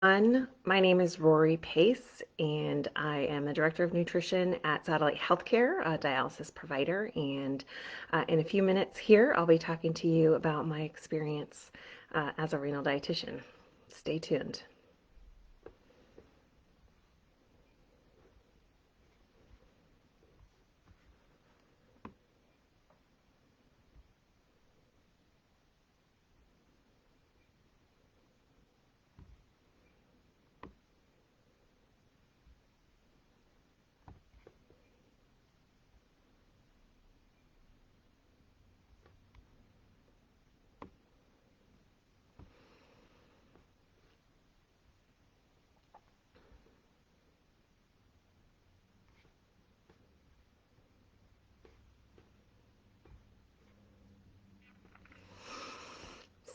My name is Rory Pace, and I am the Director of Nutrition at Satellite Healthcare, a dialysis provider. And in a few minutes here, I'll be talking to you about my experience as a renal dietitian. Stay tuned.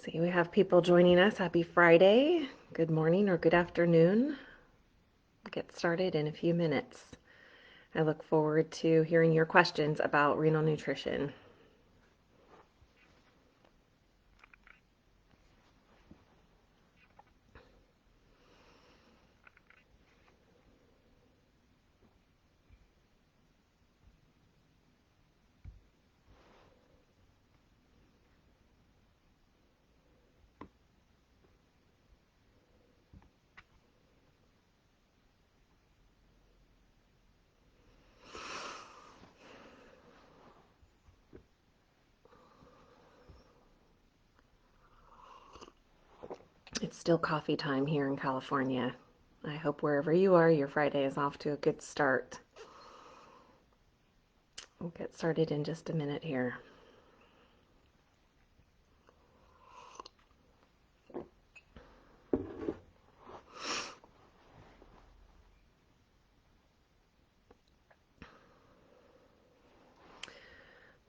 See, we have people joining us. Happy Friday. Good morning or good afternoon. We'll get started in a few minutes. I look forward to hearing your questions about renal nutrition. It's still coffee time here in California. I hope wherever you are, your Friday is off to a good start. We'll get started in just a minute here.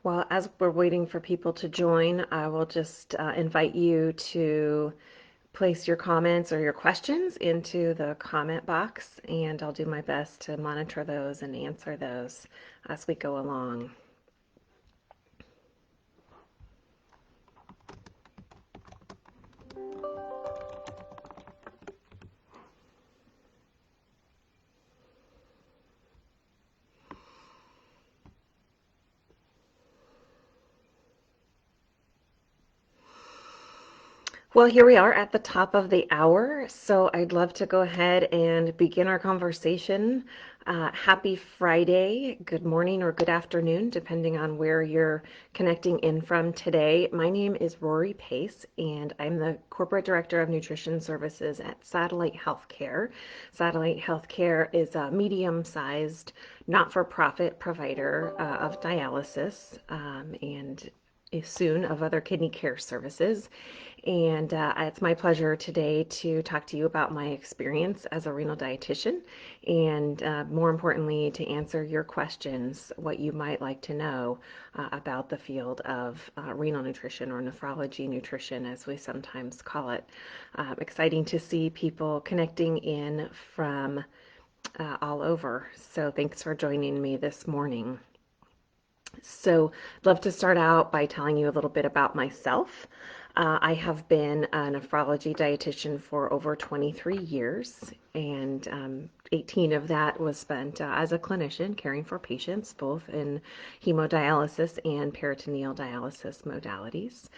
Well, as we're waiting for people to join, I will just invite you to place your comments or your questions into the comment box, and I'll do my best to monitor those and answer those as we go along. Well, here we are at the top of the hour, so I'd love to go ahead and begin our conversation. Happy Friday, good morning or good afternoon, depending on where you're connecting in from today. My name is Rory Pace, and I'm the Corporate Director of Nutrition Services at Satellite Healthcare. Satellite Healthcare is a medium-sized, not-for-profit provider of dialysis and soon of other kidney care services. And it's my pleasure today to talk to you about my experience as a renal dietitian and more importantly, to answer your questions, what you might like to know about the field of renal nutrition or nephrology nutrition, as we sometimes call it. Exciting to see people connecting in from all over. So thanks for joining me this morning. So, I'd love to start out by telling you a little bit about myself. I have been a nephrology dietitian for over 23 years, and 18 of that was spent as a clinician caring for patients, both in hemodialysis and peritoneal dialysis modalities.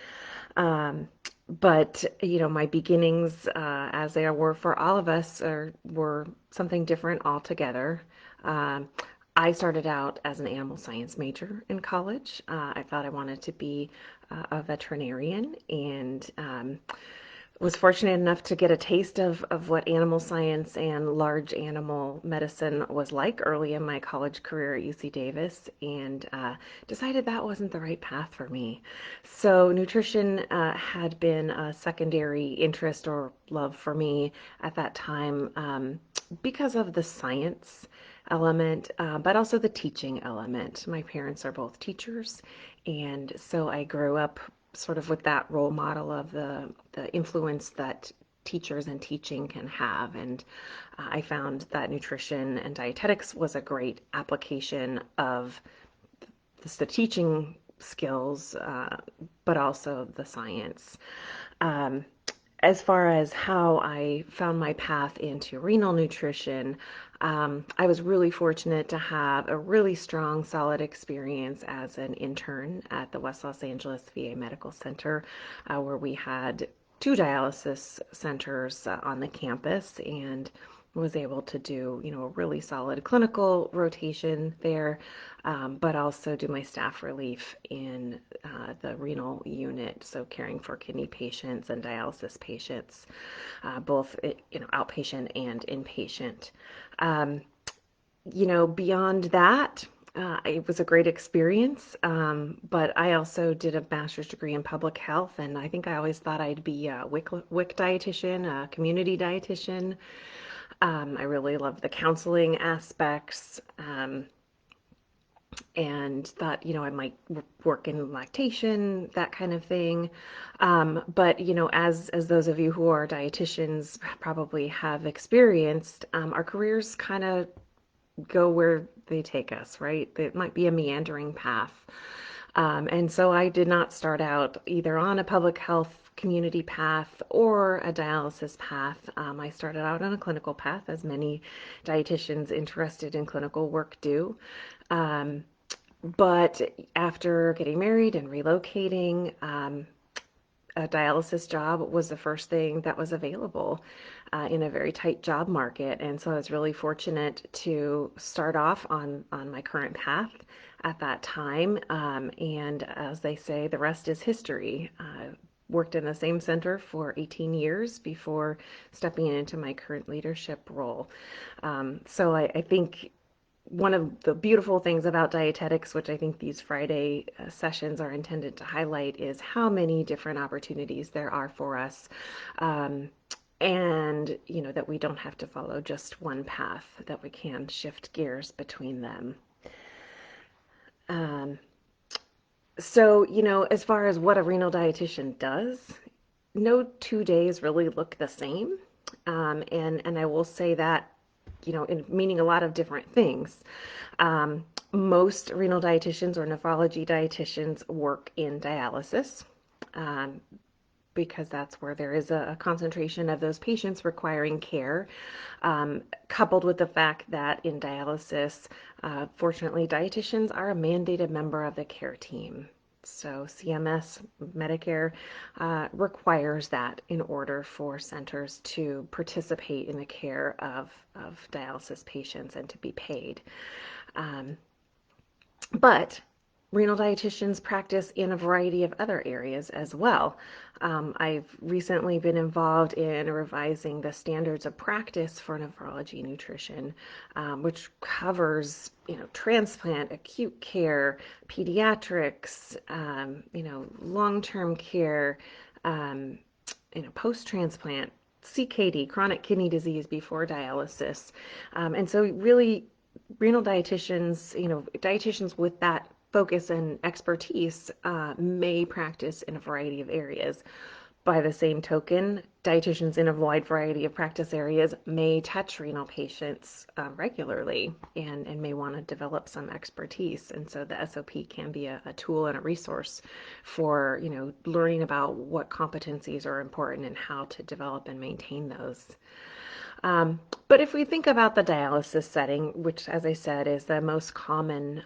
Um, but my beginnings, as they were for all of us, were something different altogether. Um, I started out as an animal science major in college. I thought I wanted to be a veterinarian and was fortunate enough to get a taste of what animal science and large animal medicine was like early in my college career at UC Davis and decided that wasn't the right path for me. So nutrition had been a secondary interest or love for me at that time because of the science element, but also the teaching element. My parents are both teachers, and so I grew up sort of with that role model of the influence that teachers and teaching can have. And I found that nutrition and dietetics was a great application of the teaching skills, but also the science. Um, As far as how I found my path into renal nutrition, I was really fortunate to have a really strong, solid experience as an intern at the West Los Angeles VA Medical Center, where we had two dialysis centers on the campus, and was able to do, a really solid clinical rotation there, but also do my staff relief in the renal unit, so caring for kidney patients and dialysis patients, both outpatient and inpatient. Um, Beyond that, it was a great experience, but I also did a master's degree in public health, and I think I always thought I'd be a WIC dietitian, a community dietitian. I really loved the counseling aspects, and thought, I might work in lactation, that kind of thing. But as those of you who are dietitians probably have experienced, our careers kind of go where they take us, right? It might be a meandering path. And so I did not start out either on a public health community path or a dialysis path. I started out on a clinical path, as many dietitians interested in clinical work do. Um, but after getting married and relocating, a dialysis job was the first thing that was available in a very tight job market. And so I was really fortunate to start off on my current path at that time. And as they say, the rest is history. Worked in the same center for 18 years before stepping into my current leadership role. So I think one of the beautiful things about dietetics, which I think these Friday sessions are intended to highlight, is how many different opportunities there are for us. Um, and, that we don't have to follow just one path, that we can shift gears between them. Um, so, as far as what a renal dietitian does, no 2 days really look the same. And I will say that, in meaning a lot of different things. Um, Most renal dietitians or nephrology dietitians work in dialysis, um, because that's where there is a concentration of those patients requiring care, coupled with the fact that in dialysis, fortunately, dietitians are a mandated member of the care team. So CMS, Medicare, requires that in order for centers to participate in the care of dialysis patients and to be paid. Um, but renal dietitians practice in a variety of other areas as well. I've recently been involved in revising the standards of practice for nephrology nutrition, which covers, transplant, acute care, pediatrics, long-term care, um, post-transplant, CKD, chronic kidney disease before dialysis. And so really renal dietitians, dietitians with that focus and expertise may practice in a variety of areas. By the same token, dietitians in a wide variety of practice areas may touch renal patients regularly and may want to develop some expertise. And so the SOP can be a tool and a resource for, learning about what competencies are important and how to develop and maintain those. But if we think about the dialysis setting, which, as I said, is the most common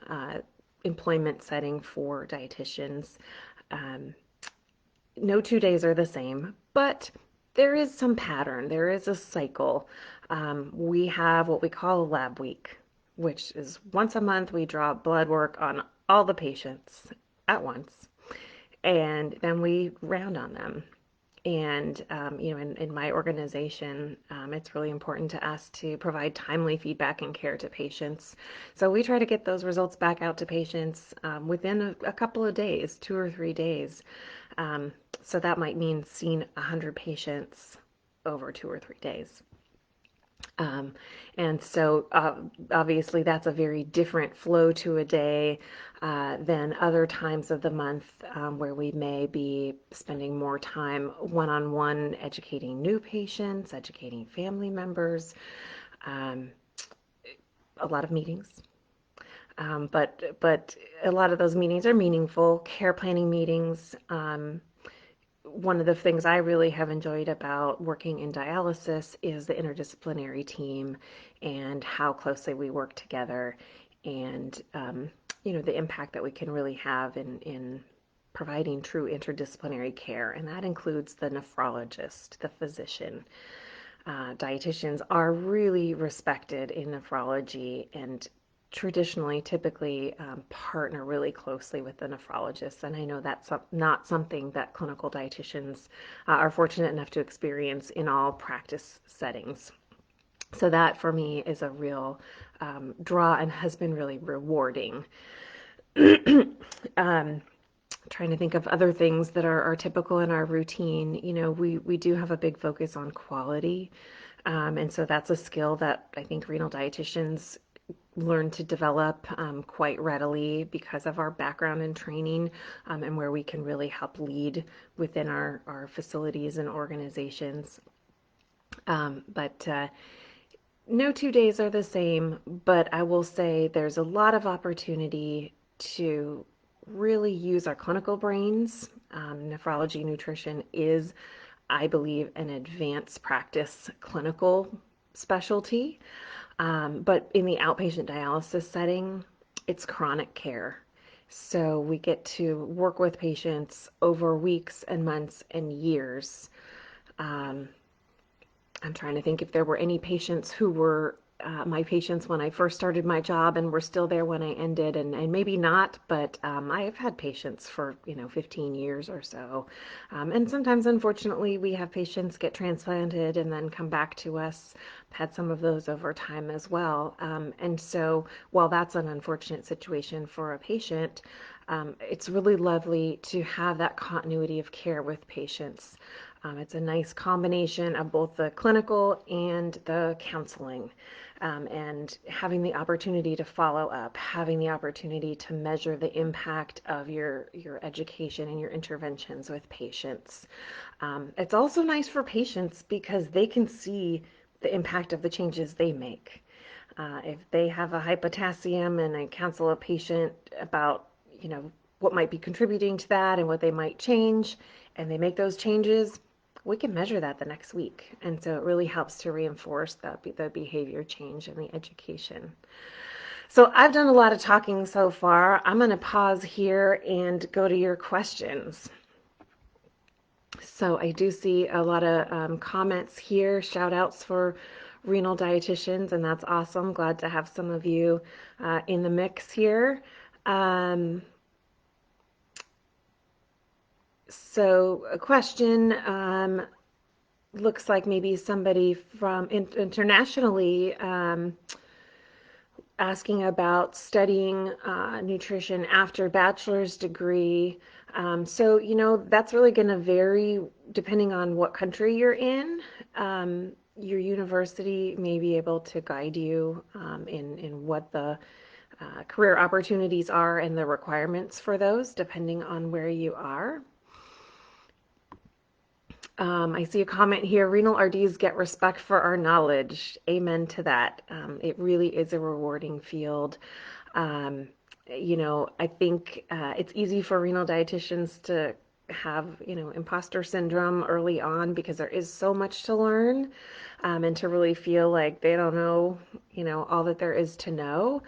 employment setting for dietitians, um, no 2 days are the same, but there is some pattern, there is a cycle. We have what we call a lab week, which is once a month we draw blood work on all the patients at once, and then we round on them. And, in my organization, it's really important to us to provide timely feedback and care to patients. So we try to get those results back out to patients within a couple of days, 2 or 3 days. Um, so that might mean seeing 100 patients over 2 or 3 days. Um, and so obviously that's a very different flow to a day than other times of the month where we may be spending more time one-on-one educating new patients, educating family members, a lot of meetings. But a lot of those meetings are meaningful care planning meetings. one of the things I really have enjoyed about working in dialysis is the interdisciplinary team and how closely we work together, and the impact that we can really have in providing true interdisciplinary care. And that includes the nephrologist, the physician. Dietitians are really respected in nephrology and traditionally, typically partner really closely with the nephrologists. And I know that's not something that clinical dietitians are fortunate enough to experience in all practice settings. So that for me is a real draw and has been really rewarding. Trying to think of other things that are typical in our routine. We do have a big focus on quality. And so that's a skill that I think renal dietitians learn to develop quite readily because of our background and training, and where we can really help lead within our facilities and organizations. But no 2 days are the same, but I will say there's a lot of opportunity to really use our clinical brains. Nephrology nutrition is, I believe, an advanced practice clinical specialty. But in the outpatient dialysis setting, it's chronic care. So we get to work with patients over weeks and months and years. Um, I'm trying to think if there were any patients who were my patients when I first started my job and were still there when I ended, and maybe not, but I have had patients for 15 years or so. And sometimes, unfortunately, we have patients get transplanted and then come back to us. I've had some of those over time as well. And so while that's an unfortunate situation for a patient, it's really lovely to have that continuity of care with patients. It's a nice combination of both the clinical and the counseling, and having the opportunity to follow up, having the opportunity to measure the impact of your education and your interventions with patients. It's also nice for patients because they can see the impact of the changes they make. If they have a high potassium and I counsel a patient about, what might be contributing to that and what they might change, and they make those changes, we can measure that the next week. And so it really helps to reinforce the behavior change and the education. So I've done a lot of talking so far. I'm going to pause here and go to your questions. So I do see a lot of comments here, shout outs for renal dietitians, and that's awesome. Glad to have some of you in the mix here. So a question, looks like maybe somebody from internationally asking about studying nutrition after bachelor's degree. So, that's really going to vary depending on what country you're in. Your university may be able to guide you in what the career opportunities are and the requirements for those, depending on where you are. I see a comment here. Renal RDs get respect for our knowledge. Amen to that. It really is a rewarding field. I think it's easy for renal dietitians to have, imposter syndrome early on because there is so much to learn, and to really feel like they don't know, all that there is to know.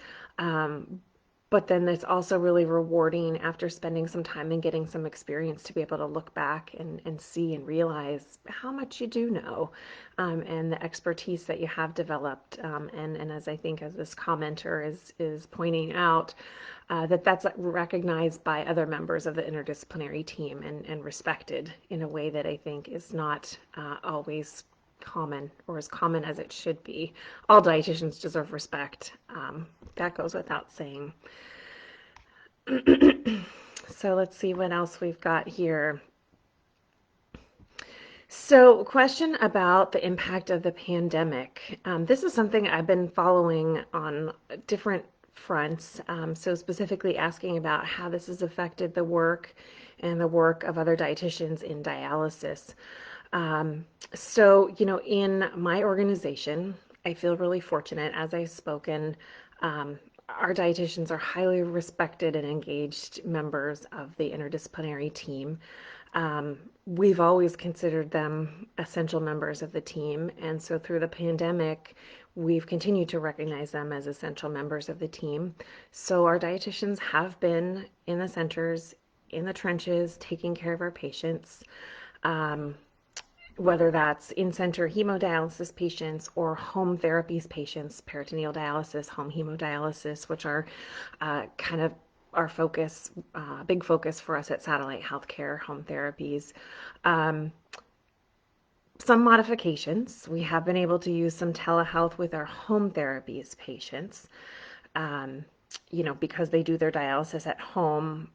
But then it's also really rewarding after spending some time and getting some experience to be able to look back and see and realize how much you do know, and the expertise that you have developed. And as I think as this commenter is pointing out, that's recognized by other members of the interdisciplinary team and respected in a way that I think is not always common, or as common as it should be. All dietitians deserve respect. That goes without saying. So let's see what else we've got here. So, question about the impact of the pandemic. This is something I've been following on different fronts. So, specifically asking about how this has affected the work and the work of other dietitians in dialysis. So, in my organization, I feel really fortunate, as I've spoken. Our dietitians are highly respected and engaged members of the interdisciplinary team. We've always considered them essential members of the team. And so through the pandemic, we've continued to recognize them as essential members of the team. So our dietitians have been in the centers, in the trenches, taking care of our patients. Um, whether that's in-center hemodialysis patients or home therapies patients, peritoneal dialysis, home hemodialysis, which are kind of our focus, big focus for us at Satellite Healthcare, home therapies. Um, some modifications. We have been able to use some telehealth with our home therapies patients. Um, because they do their dialysis at home,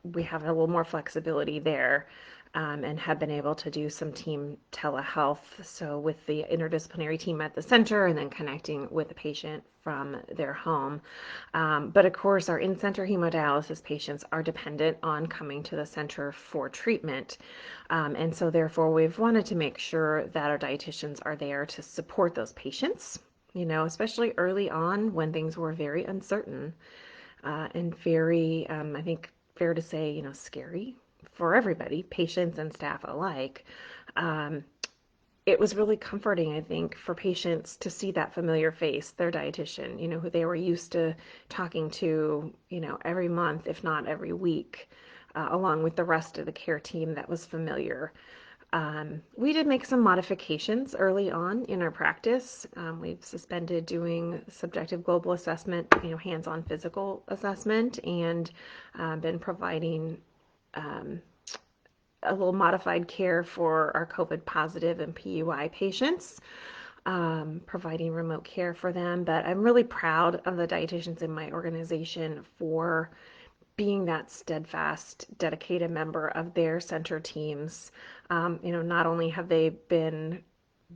we have a little more flexibility there, and have been able to do some team telehealth. So with the interdisciplinary team at the center and then connecting with the patient from their home. But of course, our in-center hemodialysis patients are dependent on coming to the center for treatment. And so therefore, we've wanted to make sure that our dietitians are there to support those patients, especially early on when things were very uncertain, and very, I think, fair to say, scary for everybody, patients and staff alike. Um, it was really comforting, I think, for patients to see that familiar face, their dietitian, who they were used to talking to, every month, if not every week, along with the rest of the care team that was familiar. We did make some modifications early on in our practice. We've suspended doing subjective global assessment, hands-on physical assessment, and been providing a little modified care for our COVID positive and PUI patients, providing remote care for them. But I'm really proud of the dietitians in my organization for being that steadfast, dedicated member of their center teams. Not only have they been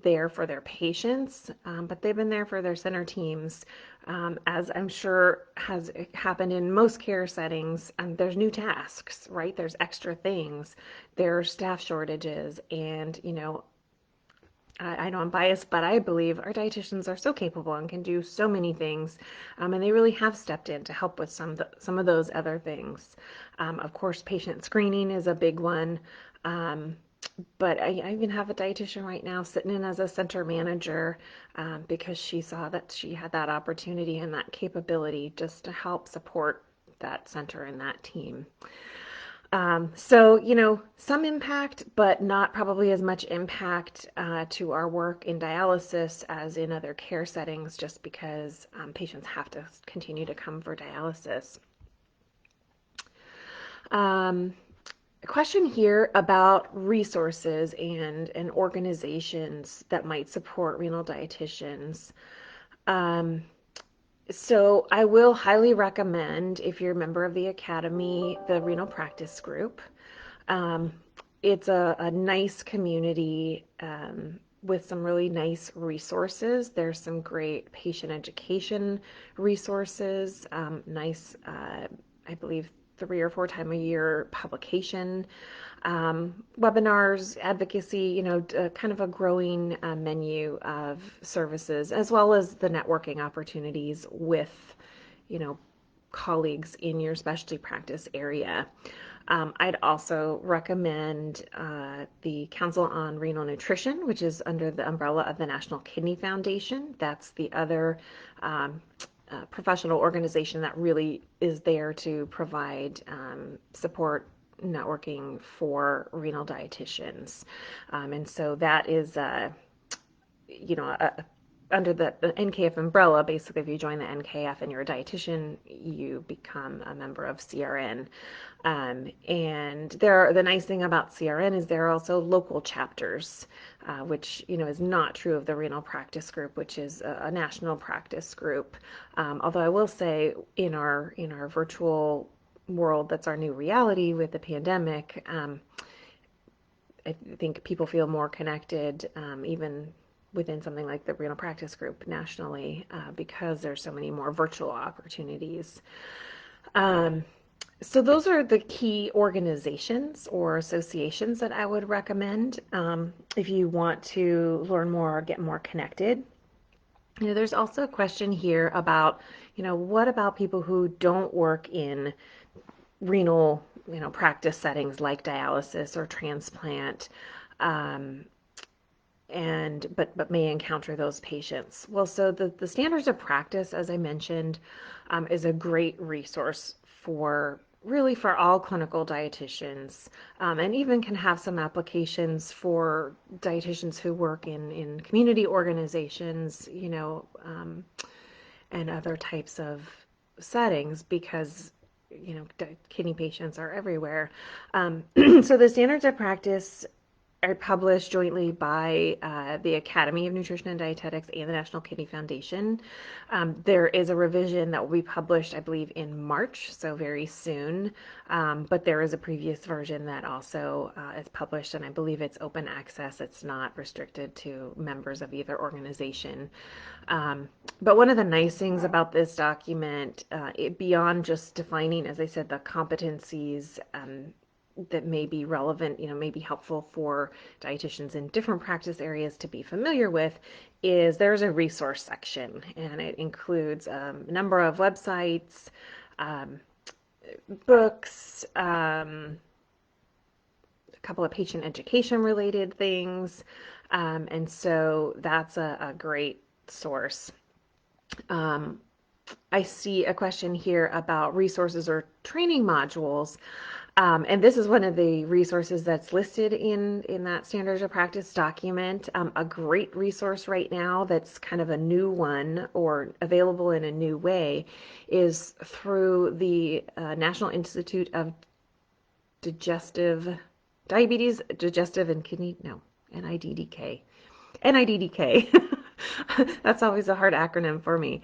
there for their patients, but they've been there for their center teams. As I'm sure has happened in most care settings, there's new tasks, right? There's extra things, there's staff shortages, and I know I'm biased, but I believe our dietitians are so capable and can do so many things, and they really have stepped in to help with some of those other things. Of course, patient screening is a big one, but I even have a dietitian right now sitting in as a center manager, because she saw that she had that opportunity and that capability just to help support that center and that team. So, some impact, but not probably as much impact to our work in dialysis as in other care settings, just because patients have to continue to come for dialysis. A question here about resources and organizations that might support renal dietitians. Um, so I will highly recommend, if you're a member of the Academy, the Renal Practice Group. Um, it's a nice community, with some really nice resources. There's some great patient education resources, nice, I believe, 3 or 4 times a year publication, webinars, advocacy, kind of a growing menu of services, as well as the networking opportunities with, you know, colleagues in your specialty practice area. I'd also recommend the Council on Renal Nutrition, which is under the umbrella of the National Kidney Foundation. That's the other professional organization that really is there to provide support networking for renal dietitians. And so that is, you know, under the NKF umbrella. Basically, if you join the NKF and you're a dietitian, you become a member of CRN. And the nice thing about CRN is there are also local chapters, which is not true of the Renal Practice Group, which is a national practice group. Although I will say, in our virtual world, that's our new reality with the pandemic. I think people feel more connected, even within something like the Renal Practice Group nationally, because there's so many more virtual opportunities. Um, so those are the key organizations or associations that I would recommend, if you want to learn more or get more connected. There's also a question here about, what about people who don't work in renal practice settings like dialysis or transplant, um, and but may encounter those patients. Well, so the standards of practice, as I mentioned, is a great resource for really for all clinical dietitians, and even can have some applications for dietitians who work in community organizations, and other types of settings because kidney patients are everywhere. So the standards of practice are published jointly by the Academy of Nutrition and Dietetics and the National Kidney Foundation. There is a revision that will be published, I believe, in March, so very soon. But there is a previous version that also is published, and I believe it's open access. It's not restricted to members of either organization. But one of the nice things about this document, beyond just defining, as I said, the competencies that may be relevant, may be helpful for dietitians in different practice areas to be familiar with, is there's a resource section, and it includes a number of websites, um, books, a couple of patient education related things, and so that's a great source. Um, I see a question here about resources or training modules. And this is one of the resources that's listed in that standards of practice document. A great resource right now that's kind of a new one or available in a new way is through the National Institute of Digestive and Kidney, no, NIDDK. NIDDK. That's always a hard acronym for me.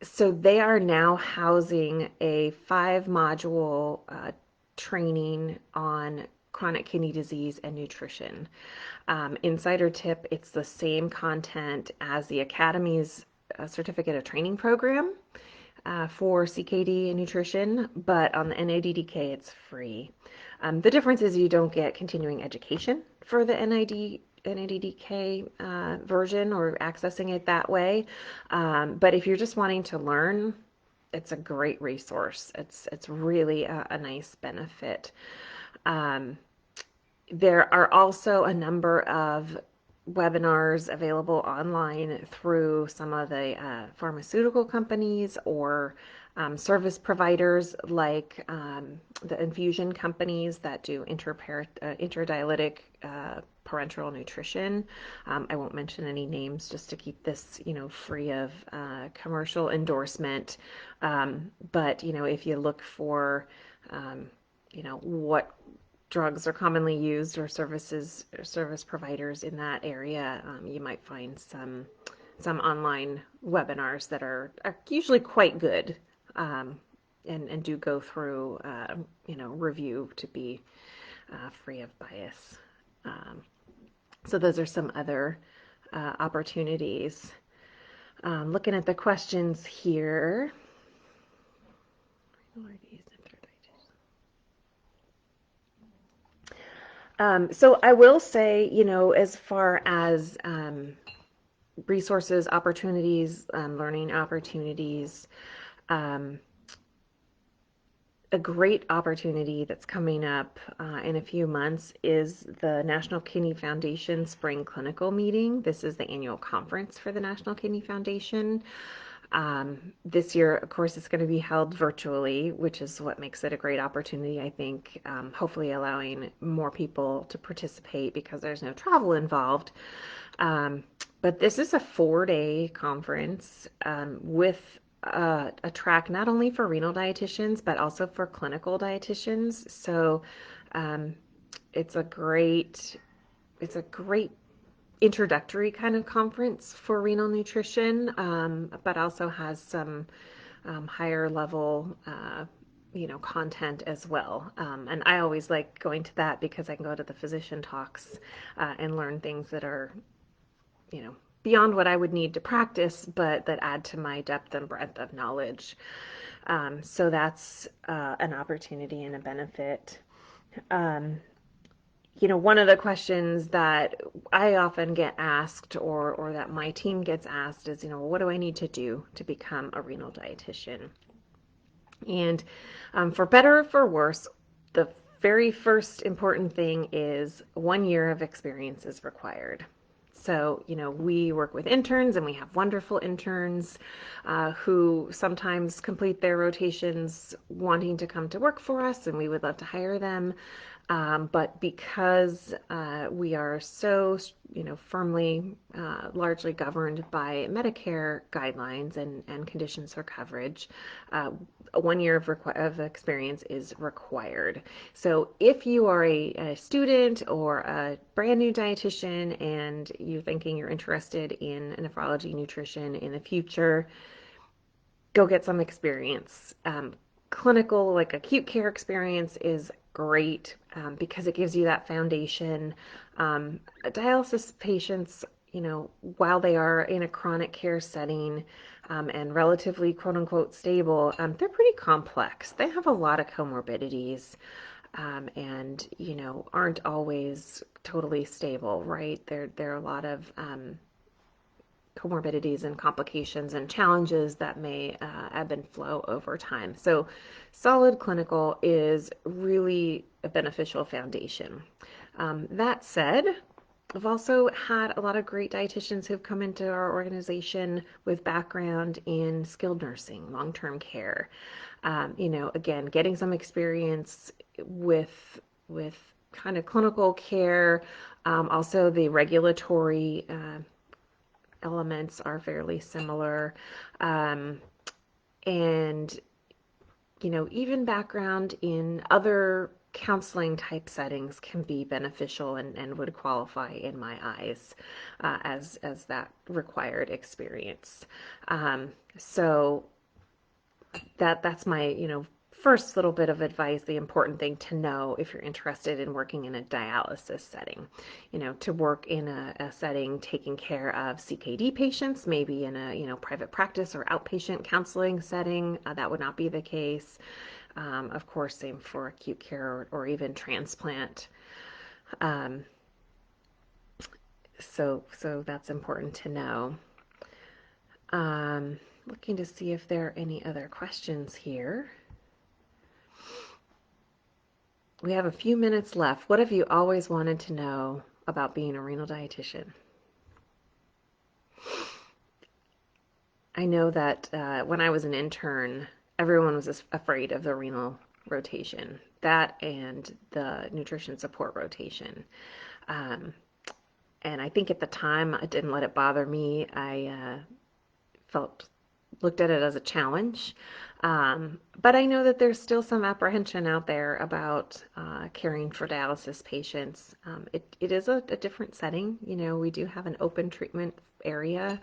So they are now housing a 5-module training on chronic kidney disease and nutrition. Insider tip, it's the same content as the Academy's certificate of training program for CKD and nutrition, but on the NIDDK, it's free. The difference is you don't get continuing education for the NIDDK version or accessing it that way. But if you're just wanting to learn, it's a great resource. It's really a nice benefit. There are also a number of webinars available online through some of the pharmaceutical companies or service providers like the infusion companies that do interdialytic parenteral nutrition. I won't mention any names just to keep this, free of commercial endorsement. But, if you look for, what drugs are commonly used or service providers in that area, you might find some online webinars that are usually quite good, and do go through review to be free of bias. So those are some other opportunities. Looking at the questions here. So I will say, as far as resources, opportunities, learning opportunities, a great opportunity that's coming up in a few months is the National Kidney Foundation Spring Clinical Meeting. This is the annual conference for the National Kidney Foundation. This year, of course, it's going to be held virtually, which is what makes it a great opportunity, I think, hopefully allowing more people to participate because there's no travel involved. But this is a 4-day conference with a track not only for renal dietitians, but also for clinical dietitians. So it's a great introductory kind of conference for renal nutrition, but also has some higher level content as well. And I always like going to that because I can go to the physician talks and learn things that are beyond what I would need to practice, but that add to my depth and breadth of knowledge. So that's an opportunity and a benefit. One of the questions that I often get asked or that my team gets asked is, what do I need to do to become a renal dietitian? And for better or for worse, the very first important thing is 1 year of experience is required. So, we work with interns and we have wonderful interns who sometimes complete their rotations wanting to come to work for us, and we would love to hire them. But because we are so, firmly, largely governed by Medicare guidelines and conditions for coverage, uh, 1 year of experience is required. So if you are a student or a brand new dietitian and you're thinking you're interested in nephrology nutrition in the future, go get some experience. Clinical, like acute care experience, is great because it gives you that foundation. Dialysis patients, while they are in a chronic care setting and relatively quote unquote stable, they're pretty complex. They have a lot of comorbidities and, aren't always totally stable, right? There are a lot of comorbidities and complications and challenges that may ebb and flow over time. So, solid clinical is really a beneficial foundation. That said, I've also had a lot of great dietitians who've come into our organization with background in skilled nursing, long-term care. Again, getting some experience with kind of clinical care, also the regulatory elements are fairly similar. Um, and, even background in other counseling type settings can be beneficial and would qualify in my eyes as that required experience. So that's my, first little bit of advice, the important thing to know if you're interested in working in a dialysis setting. To work in a setting taking care of CKD patients, maybe in a, private practice or outpatient counseling setting, that would not be the case. Of course, same for acute care or even transplant. Um, so that's important to know. Looking to see if there are any other questions here. We have a few minutes left. What have you always wanted to know about being a renal dietitian? I know that when I was an intern, everyone was afraid of the renal rotation, that and the nutrition support rotation. Um, and I think at the time I didn't let it bother me. I felt looked at it as a challenge. But I know that there's still some apprehension out there about caring for dialysis patients. It is a different setting. We do have an open treatment area.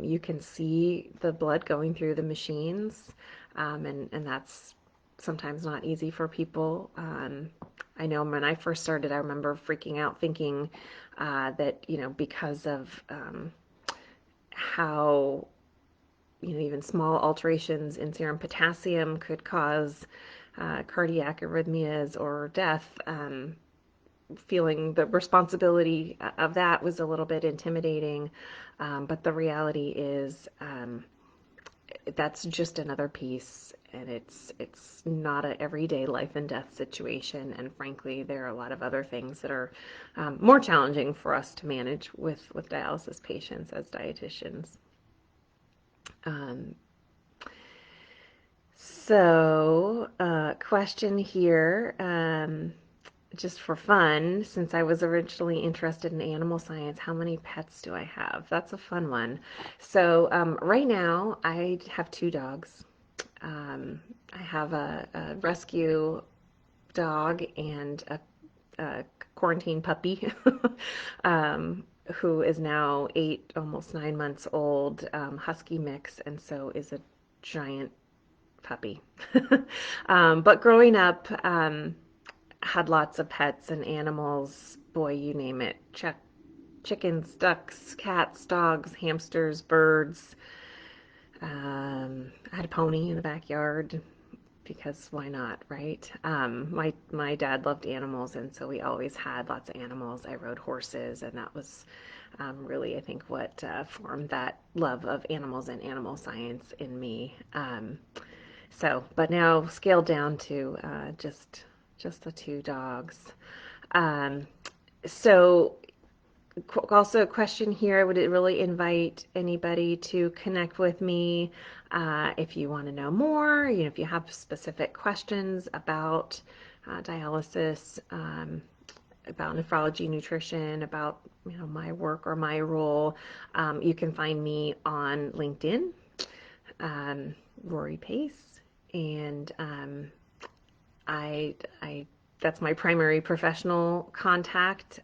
You can see the blood going through the machines, and that's sometimes not easy for people. I know when I first started, I remember freaking out thinking that, because of how even small alterations in serum potassium could cause cardiac arrhythmias or death. Feeling the responsibility of that was a little bit intimidating, but the reality is that's just another piece, and it's not an everyday life and death situation. And frankly, there are a lot of other things that are more challenging for us to manage with dialysis patients as dietitians. Um, question here, just for fun, since I was originally interested in animal science, how many pets do I have? That's a fun one. So, right now, I have two dogs. I have a rescue dog and a quarantine puppy who is now 8, almost 9 months old, husky mix, and so is a giant puppy. But growing up, had lots of pets and animals. Boy, you name it. Chickens, ducks, cats, dogs, hamsters, birds. I had a pony in the backyard because why not, right? My dad loved animals, and so we always had lots of animals. I rode horses, and that was really, I think, what formed that love of animals and animal science in me. So, but now scaled down to just the two dogs. Um, so also a question here. I would really invite anybody to connect with me if you want to know more. If you have specific questions about dialysis, about nephrology, nutrition, about my work or my role, you can find me on LinkedIn, um, Rory Pace, and I that's my primary professional contact.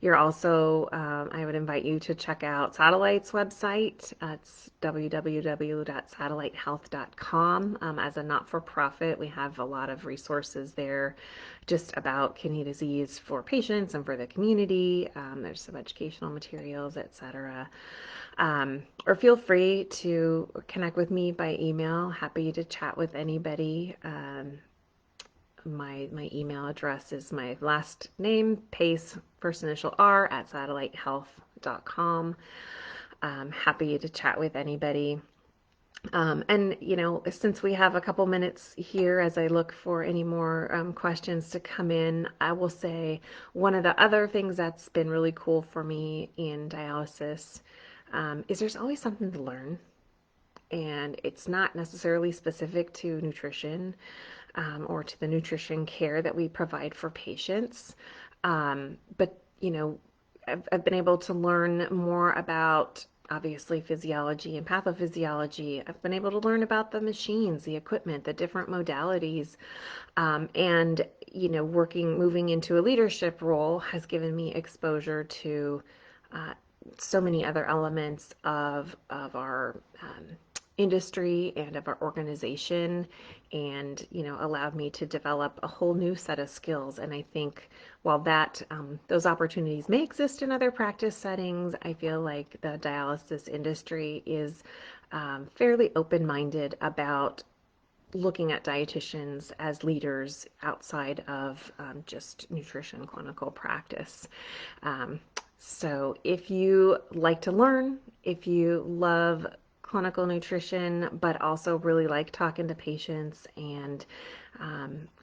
You're also, I would invite you to check out Satellite's website. It's www.satellitehealth.com. As a not-for-profit, we have a lot of resources there just about kidney disease for patients and for the community. There's some educational materials, etc. Or feel free to connect with me by email. Happy to chat with anybody. My email address is my last name, Pace, first initial R, at satellitehealth.com. Happy to chat with anybody. And, since we have a couple minutes here as I look for any more questions to come in, I will say one of the other things that's been really cool for me in dialysis is there's always something to learn. And it's not necessarily specific to nutrition or to the nutrition care that we provide for patients. But, I've been able to learn more about obviously physiology and pathophysiology. I've been able to learn about the machines, the equipment, the different modalities. And, moving into a leadership role has given me exposure to so many other elements of our industry and of our organization, and allowed me to develop a whole new set of skills. And I think while that those opportunities may exist in other practice settings, I feel like the dialysis industry is fairly open-minded about looking at dietitians as leaders outside of just nutrition clinical practice. Um, so if you like to learn, if you love clinical nutrition, but also really like talking to patients and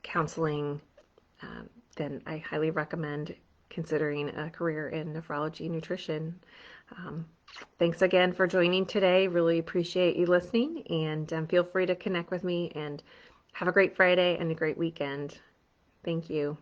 counseling, then I highly recommend considering a career in nephrology nutrition. Um, Thanks again for joining today. Really appreciate you listening, and feel free to connect with me, and have a great Friday and a great weekend. Thank you.